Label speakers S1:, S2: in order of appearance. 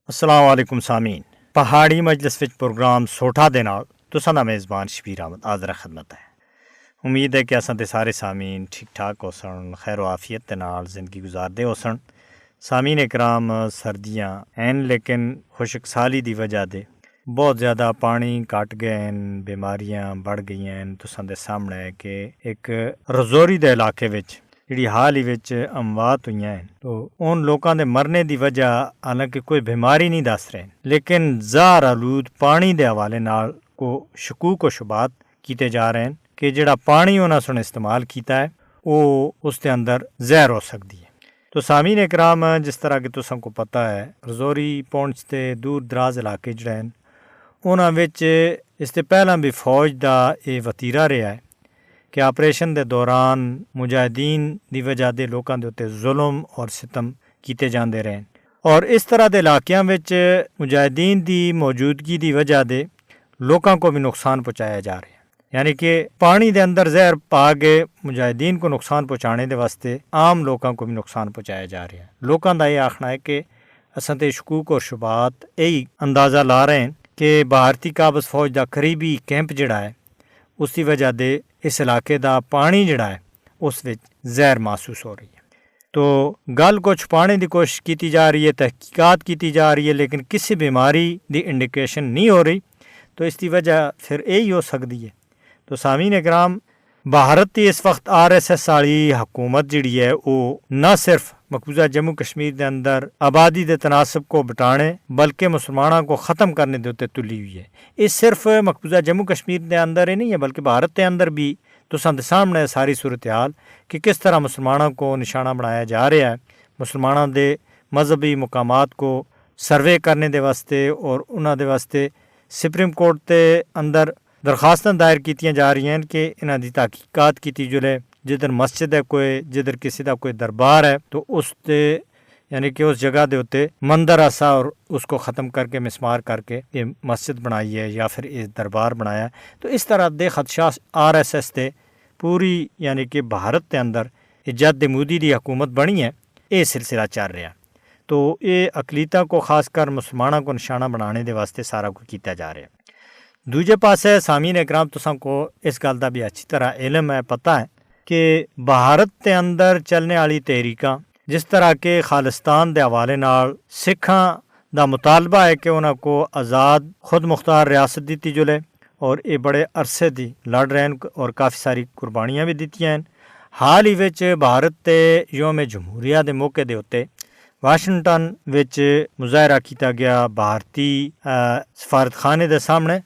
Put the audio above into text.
S1: अस्सलाम वालेकुम सामीन। पहाड़ी मजलिस विच प्रोग्राम सोठा दे नाल तुसां दा मेज़बान शबीर अहमद हाज़र खिदमत है। उम्मीद है कि असां दे सारे सामीन ठीक ठाक होसन, खैर आफियत दे नाल ज़िंदगी गुजारदे होसन। सामीन इकराम, सर्दियाँ हैं लेकिन खुशक साली दी वजह दे बहुत ज़्यादा पानी घट गए हैं, बीमारियां बढ़ गई हैं। तुसां दे सामने है कि एक रजौरी दे इलाके विच ਜਿਹੜੀ ਹਾਲ ਹੀ ਵਿੱਚ ਅਮਵਾਤ ਹੋਈਆਂ ਹਨ तो उन लोगों के मरने की वजह हालांकि कोई बीमारी नहीं दस रहे लेकिन ज़हर आलूद पानी के हवाले नाल को शकूक व शुबात किए जा रहे हैं कि जिहड़ा पानी उन्होंने इस्तेमाल किया है वो उसके अंदर जहर हो सकती है। तो सामीन इकराम, जिस तरह कि तुसां को पता है रजौरी पुंछ के दूर दराज इलाके जिहड़े हैं उन्हां विच इस ते पहला भी फौज का ये वतीरा रहा है कि आपरेशन के दौरान मुजाहिदीन की वजह से लोगों के उत्ते जुल्म और सितम किए जाते रहे और इस तरह के इलाकों में मुजाहिदीन की मौजूदगी की वजह से लोगों को भी नुकसान पहुँचाया जा रहा है। यानी कि पानी के अंदर जहर पा के मुजाहिदीन को नुकसान पहुँचाने के वास्ते आम लोगों को भी नुकसान पहुँचाया जा रहा है। लोगों का ये आखना है कि असां ते शकूक और शुबात यही अंदाज़ा ला रहे हैं कि भारतीय काबज़ फौज का करीबी कैंप जिहड़ा है उसकी वजह से इस इलाके का पानी जिहड़ा है उस विच जहर महसूस हो रही है। तो गल को छुपाने की कोशिश की जा रही है, तहकीकात की जा रही है, लेकिन किसी बीमारी की इंडिकेशन नहीं हो रही। तो इसकी वजह फिर यही हो सकती है। तो सामीन इकराम, भारत की इस वक्त RSS वाली हुकूमत जिहड़ी है वो न सिर्फ मकबूजा जम्मू कश्मीर के अंदर आबादी के तनासब को बटाने बल्कि मुसलमानों को ख़त्म करने के उत्ते तुली हुई है। ये सिर्फ मकबूजा जम्मू कश्मीर के अंदर ही नहीं है बल्कि भारत के अंदर भी तुसां दे सामने सारी सूरत हाल कि किस तरह मुसलमानों को निशाना बनाया जा रहा है। मुसलमानों के मजहबी मकामात को सर्वे करने के वास्ते और उन्होंने वास्ते सुप्रीम कोर्ट के अंदर दरखास्तां दायर की जा रही हैं कि इन्हां दी तहकीकात की जुले। जिधर मस्जिद है कोई, जिधर किसी का कोई दरबार है तो उस यानी कि उस जगह के उत्ते मंदिर आसा और उसको ख़त्म करके मिसमार करके ये मस्जिद बनाई है या फिर ये दरबार बनाया है। तो इस तरह के खदशात RSS ते पूरी यानी कि भारत के अंदर जद मोदी की हुकूमत बनी है ये सिलसिला चल रहा। तो ये अकलीता को खासकर मुसलमानों को निशाना बनाने के वास्ते सारा कुछ किया जा रहा है। दूजे पासे सामीन इकराम, तुसां को इस गल का भी अच्छी तरह इलम है, पता है कि भारत के अंदर चलने वाली तहरीकां जिस तरह के खालिस्तान के हवाले नाल सिखां दा मुतालबा है कि उन्होंने को आज़ाद खुद मुख्तार रियासत दी जुले और ये बड़े अरसे दी लड़ रहे हैं और काफ़ी सारी कुर्बानियाँ भी दित्तियां हैं। हाल ही विच भारत के योम जमहूरिया के मौके के उत्ते वाशिंगटन विच मुजाहरा किया गया भारतीय सफारतखाने के सामने